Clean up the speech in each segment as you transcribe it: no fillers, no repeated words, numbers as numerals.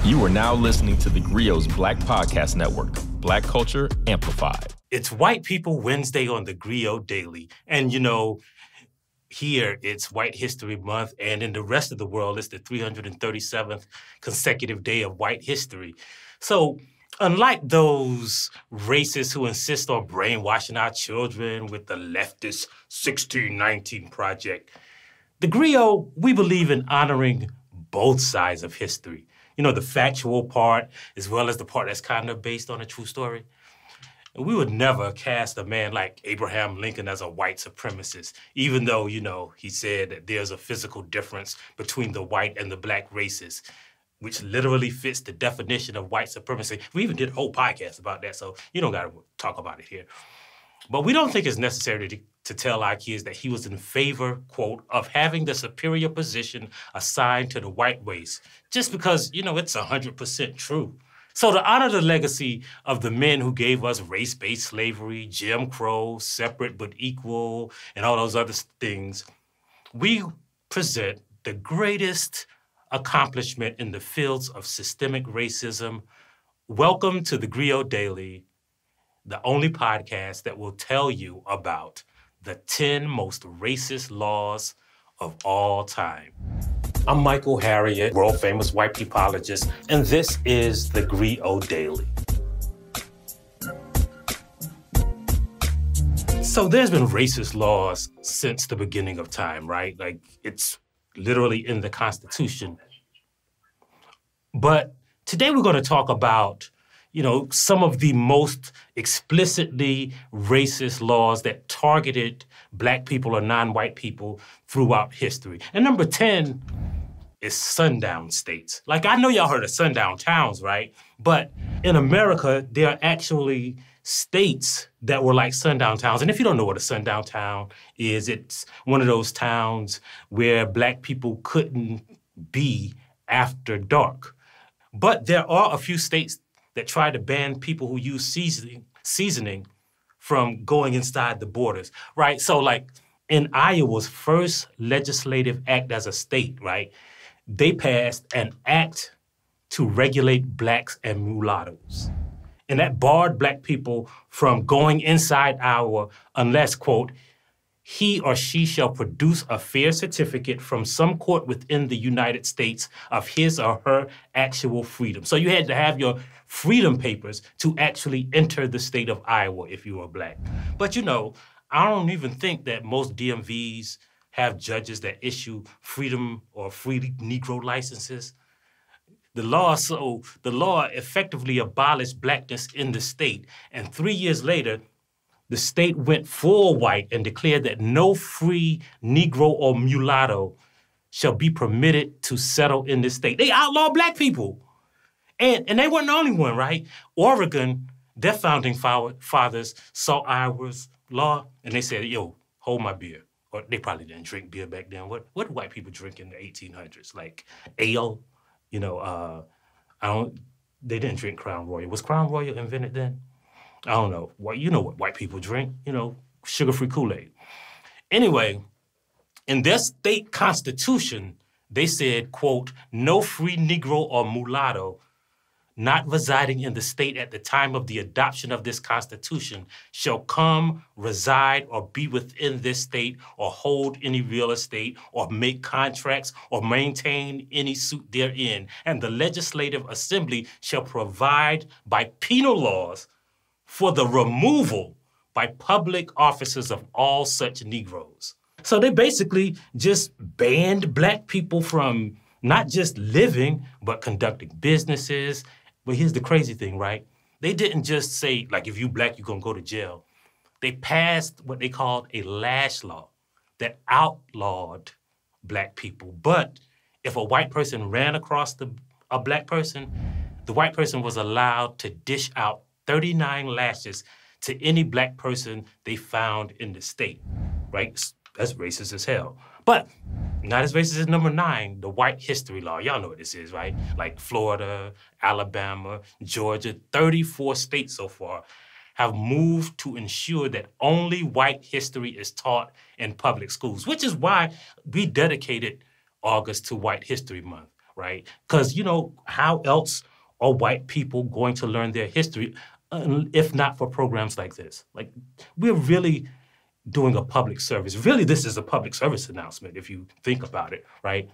You are now listening to theGrio's Black Podcast Network, Black Culture Amplified. It's White People Wednesday on theGrio Daily. And you know, here it's White History Month, and in the rest of the world, it's the 337th consecutive day of white history. So unlike those racists who insist on brainwashing our children with the leftist 1619 Project, theGrio, we believe in honoring both sides of history. You know, the factual part as well as the part that's kind of based on a true story. And we would never cast a man like Abraham Lincoln as a white supremacist, even though, you know, he said that there's a physical difference between the white and the black races, which literally fits the definition of white supremacy. We even did a whole podcast about that, so you don't got to talk about it here. But we don't think it's necessary to tell our kids that he was in favor, quote, of having the superior position assigned to the white race, just because, you know, it's 100% true. So to honor the legacy of the men who gave us race-based slavery, Jim Crow, separate but equal, and all those other things, we present the greatest accomplishment in the fields of systemic racism. Welcome to theGrio Daily, the only podcast that will tell you about the 10 most racist laws of all time. I'm Michael Harriot, world-famous white peopleologist, and this is theGrio Daily. So there's been racist laws since the beginning of time, right? Like, it's literally in the Constitution. But today we're going to talk about, you know, some of the most explicitly racist laws that targeted black people or non-white people throughout history. And number 10 is sundown states. Like, I know y'all heard of sundown towns, right? But in America, there are actually states that were like sundown towns. And if you don't know what a sundown town is, it's one of those towns where black people couldn't be after dark. But there are a few states that try to ban people who use seasoning from going inside the borders, right? So like in Iowa's first legislative act as a state, right, they passed an act to regulate blacks and mulattoes. And that barred black people from going inside Iowa unless, quote, he or she shall produce a fair certificate from some court within the United States of his or her actual freedom. So you had to have your freedom papers to actually enter the state of Iowa if you were black. But you know, I don't even think that most DMVs have judges that issue freedom or free Negro licenses. The law effectively abolished blackness in the state. And 3 years later, the state went full white and declared that no free Negro or mulatto shall be permitted to settle in this state. They outlawed black people. And they weren't the only one, right? Oregon, their founding fathers saw Iowa's law and they said, yo, hold my beer. Or they probably didn't drink beer back then. What did white people drink in the 1800s? Like ale, you know, they didn't drink Crown Royal. Was Crown Royal invented then? I don't know. Well, you know what white people drink, you know, sugar-free Kool-Aid. Anyway, in their state constitution, they said, quote, no free Negro or mulatto not residing in the state at the time of the adoption of this constitution shall come, reside, or be within this state, or hold any real estate, or make contracts, or maintain any suit therein. And the legislative assembly shall provide by penal laws for the removal by public officers of all such Negroes. So they basically just banned black people from not just living, but conducting businesses. But here's the crazy thing, right? They didn't just say, like, if you black, you're gonna go to jail. They passed what they called a lash law that outlawed black people. But if a white person ran across a black person, the white person was allowed to dish out 39 lashes to any black person they found in the state, right? That's racist as hell. But not as racist as number 9, the white history law. Y'all know what this is, right? Like Florida, Alabama, Georgia, 34 states so far have moved to ensure that only white history is taught in public schools, which is why we dedicated August to White History Month, right? Because, how else are white people going to learn their history if not for programs like this? Like, we're really doing a public service. Really, this is a public service announcement if you think about it, right?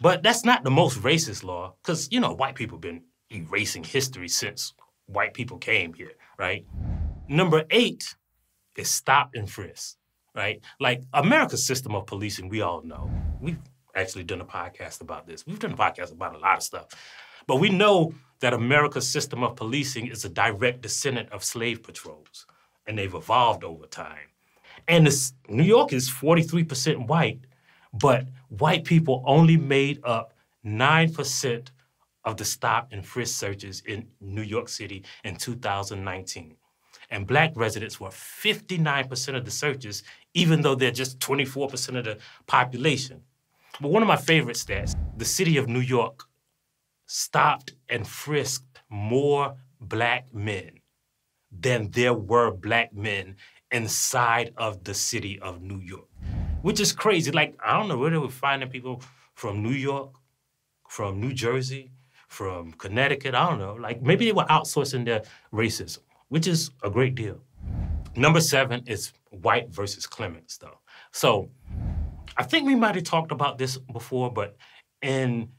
But that's not the most racist law because, white people have been erasing history since white people came here, right? Number 8 is stop and frisk, right? Like America's system of policing, we all know. We've actually done a podcast about this. We've done a podcast about a lot of stuff. But we know that America's system of policing is a direct descendant of slave patrols, and they've evolved over time. And New York is 43% white, but white people only made up 9% of the stop and frisk searches in New York City in 2019. And black residents were 59% of the searches, even though they're just 24% of the population. But one of my favorite stats, the city of New York stopped and frisked more black men than there were black men inside of the city of New York, which is crazy. Like, I don't know where they were finding people from New York, from New Jersey, from Connecticut, I don't know. Like, maybe they were outsourcing their racism, which is a great deal. Number 7 is white versus Clements, though. So I think we might have talked about this before, but in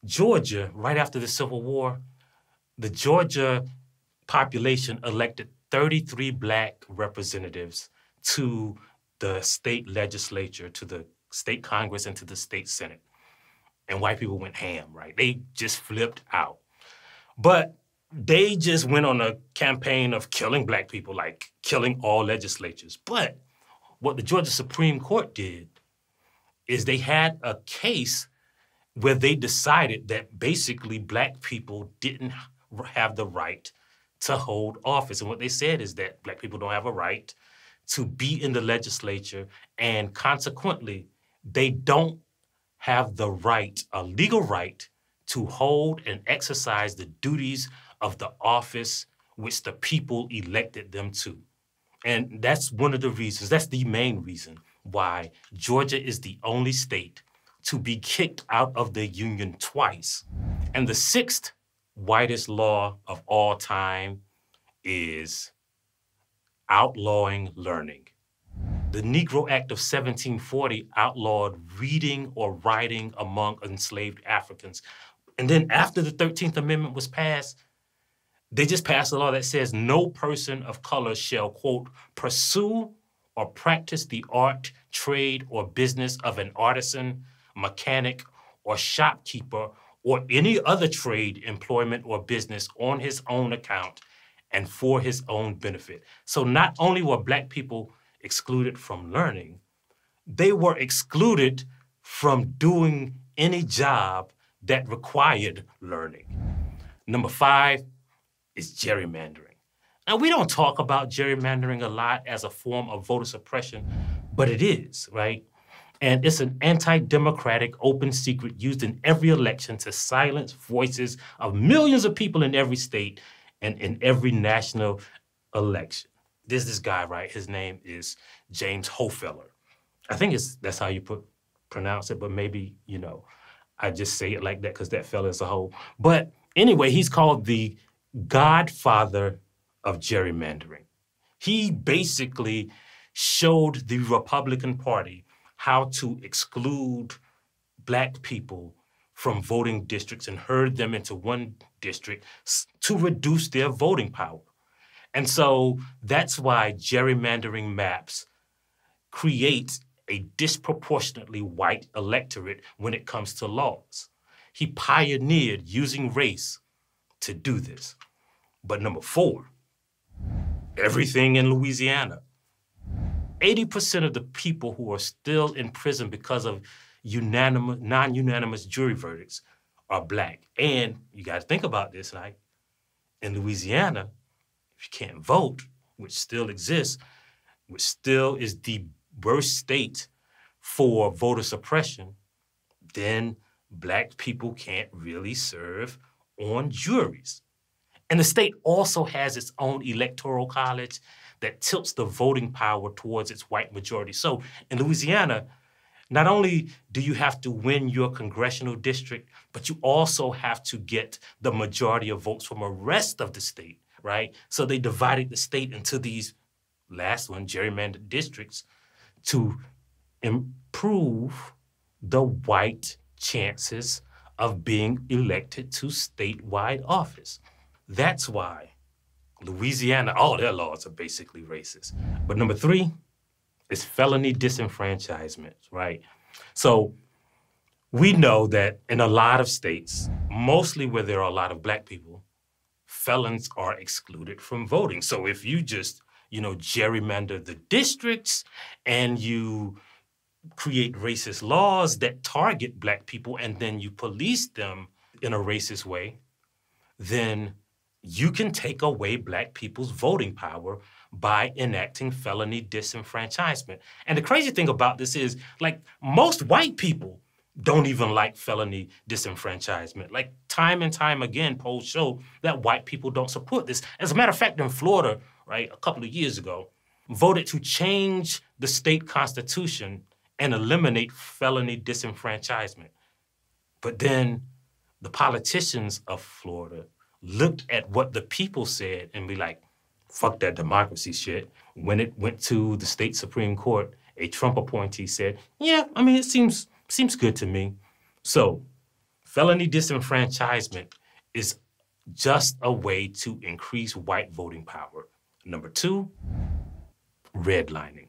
Georgia, right after the Civil War, the Georgia population elected 33 black representatives to the state legislature, to the state Congress, and to the state Senate. And white people went ham, right? They just flipped out. But they just went on a campaign of killing black people, like killing all legislatures. But what the Georgia Supreme Court did is they had a case where they decided that basically black people didn't have the right to hold office. And what they said is that black people don't have a right to be in the legislature, and consequently, they don't have the right, a legal right, to hold and exercise the duties of the office which the people elected them to. And that's one of the reasons, that's the main reason why Georgia is the only state to be kicked out of the Union twice. And the 6th whitest law of all time is outlawing learning. The Negro Act of 1740 outlawed reading or writing among enslaved Africans. And then after the 13th Amendment was passed, they just passed a law that says no person of color shall, quote, pursue or practice the art, trade, or business of an artisan, mechanic, or shopkeeper, or any other trade, employment, or business on his own account and for his own benefit. So not only were black people excluded from learning, they were excluded from doing any job that required learning. Number 5 is gerrymandering. Now, we don't talk about gerrymandering a lot as a form of voter suppression, but it is, right? And it's an anti-democratic open secret used in every election to silence voices of millions of people in every state and in every national election. There's this guy, right? His name is James Hofeller. I think that's how you pronounce it, but maybe, I just say it like that because that fella is a hoe. But anyway, he's called the godfather of gerrymandering. He basically showed the Republican Party how to exclude black people from voting districts and herd them into one district to reduce their voting power. And so that's why gerrymandering maps create a disproportionately white electorate when it comes to laws. He pioneered using race to do this. But number 4, everything in Louisiana. 80% of the people who are still in prison because of non-unanimous jury verdicts are black. And you got to think about this, right? In Louisiana, if you can't vote, which still exists, which still is the worst state for voter suppression, then black people can't really serve on juries. And the state also has its own electoral college that tilts the voting power towards its white majority. So in Louisiana, not only do you have to win your congressional district, but you also have to get the majority of votes from the rest of the state, right? So they divided the state into these last one, gerrymandered districts, to improve the white chances of being elected to statewide office. That's why Louisiana, all their laws are basically racist. But number 3 is felony disenfranchisement, right? So we know that in a lot of states, mostly where there are a lot of black people, felons are excluded from voting. So if you just, gerrymander the districts and you create racist laws that target black people and then you police them in a racist way, then you can take away black people's voting power by enacting felony disenfranchisement. And the crazy thing about this is, most white people don't even like felony disenfranchisement. Time and time again, polls show that white people don't support this. As a matter of fact, in Florida, right, a couple of years ago, voted to change the state constitution and eliminate felony disenfranchisement. But then the politicians of Florida looked at what the people said and be like, fuck that democracy shit. When it went to the state Supreme Court, a Trump appointee said, yeah, it seems good to me. So felony disenfranchisement is just a way to increase white voting power. Number 2, redlining.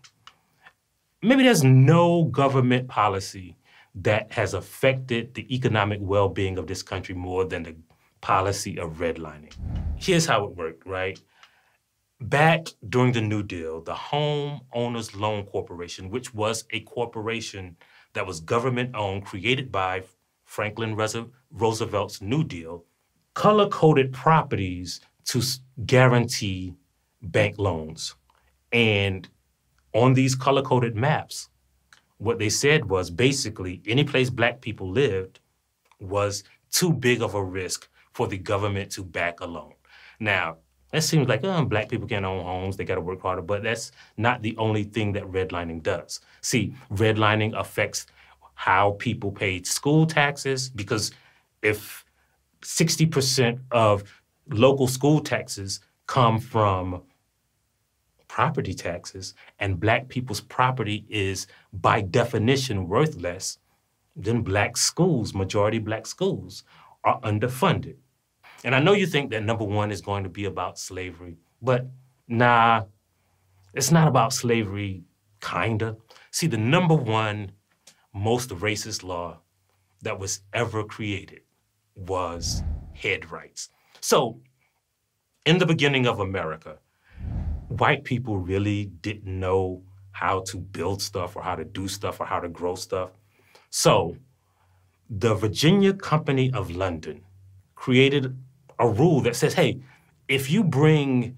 Maybe there's no government policy that has affected the economic well-being of this country more than the policy of redlining. Here's how it worked, right? Back during the New Deal, the Home Owners Loan Corporation, which was a corporation that was government-owned, created by Franklin Roosevelt's New Deal, color-coded properties to guarantee bank loans. And on these color-coded maps, what they said was basically any place black people lived was too big of a risk for the government to back a loan. Now, that seems like, black people can't own homes, they gotta work harder, but that's not the only thing that redlining does. See, redlining affects how people pay school taxes, because if 60% of local school taxes come from property taxes, and black people's property is by definition worth less, then black schools, majority black schools, are underfunded. And I know you think that number 1 is going to be about slavery, but nah, it's not about slavery, kinda. See, the number 1 most racist law that was ever created was Headrights. So, in the beginning of America, white people really didn't know how to build stuff or how to do stuff or how to grow stuff. So, the Virginia Company of London created a rule that says, hey, if you bring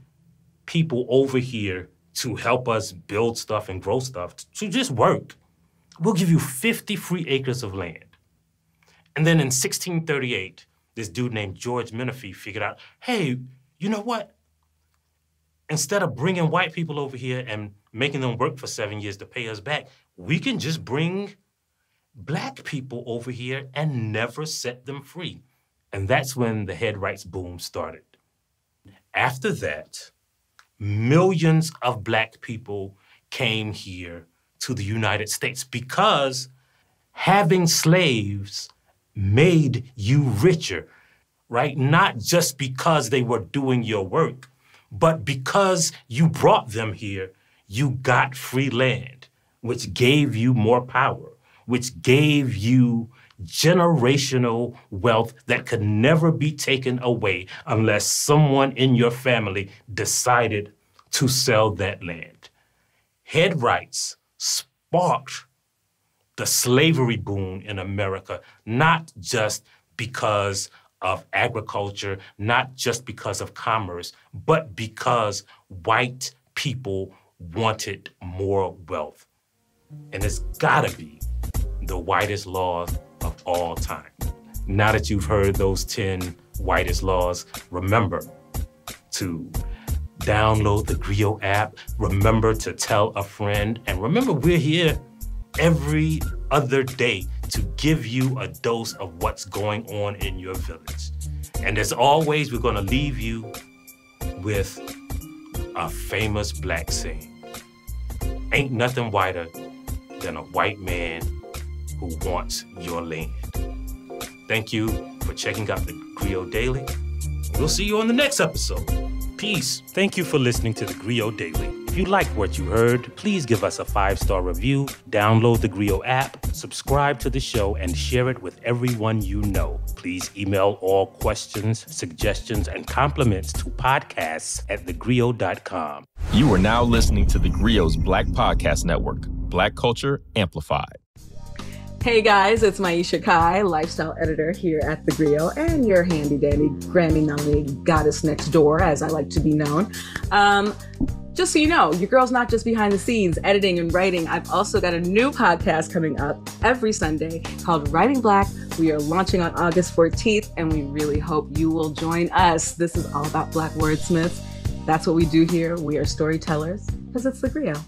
people over here to help us build stuff and grow stuff, to just work, we'll give you 50 free acres of land. And then in 1638, this dude named George Menifee figured out, hey, you know what? Instead of bringing white people over here and making them work for 7 years to pay us back, we can just bring black people over here and never set them free. And that's when the Headrights boom started. After that, millions of black people came here to the United States because having slaves made you richer, right? Not just because they were doing your work, but because you brought them here, you got free land, which gave you more power, which gave you generational wealth that could never be taken away unless someone in your family decided to sell that land. Headrights sparked the slavery boom in America, not just because of agriculture, not just because of commerce, but because white people wanted more wealth. And it's gotta be the whitest law of all time. Now that you've heard those 10 whitest laws, remember to download the GERRYMANDERING app, remember to tell a friend, and remember we're here every other day to give you a dose of what's going on in your village. And as always, we're going to leave you with a famous Black saying. Ain't nothing whiter than a white man who wants your land. Thank you for checking out the GRIO Daily. We'll see you on the next episode. Peace. Thank you for listening to the GRIO Daily. If you liked what you heard, please give us a 5-star review, download the GRIO app, subscribe to the show, and share it with everyone you know. Please email all questions, suggestions, and compliments to podcasts@thegrio.com. You are now listening to the GRIO's Black Podcast Network, Black Culture Amplified. Hey guys, it's Maisha Kai, lifestyle editor here at theGrio, and your handy-dandy Grammy-nominated goddess next door, as I like to be known. Just so you know, your girl's not just behind the scenes, editing and writing. I've also got a new podcast coming up every Sunday called Writing Black. We are launching on August 14th, and we really hope you will join us. This is all about Black wordsmiths. That's what we do here. We are storytellers, because it's theGrio.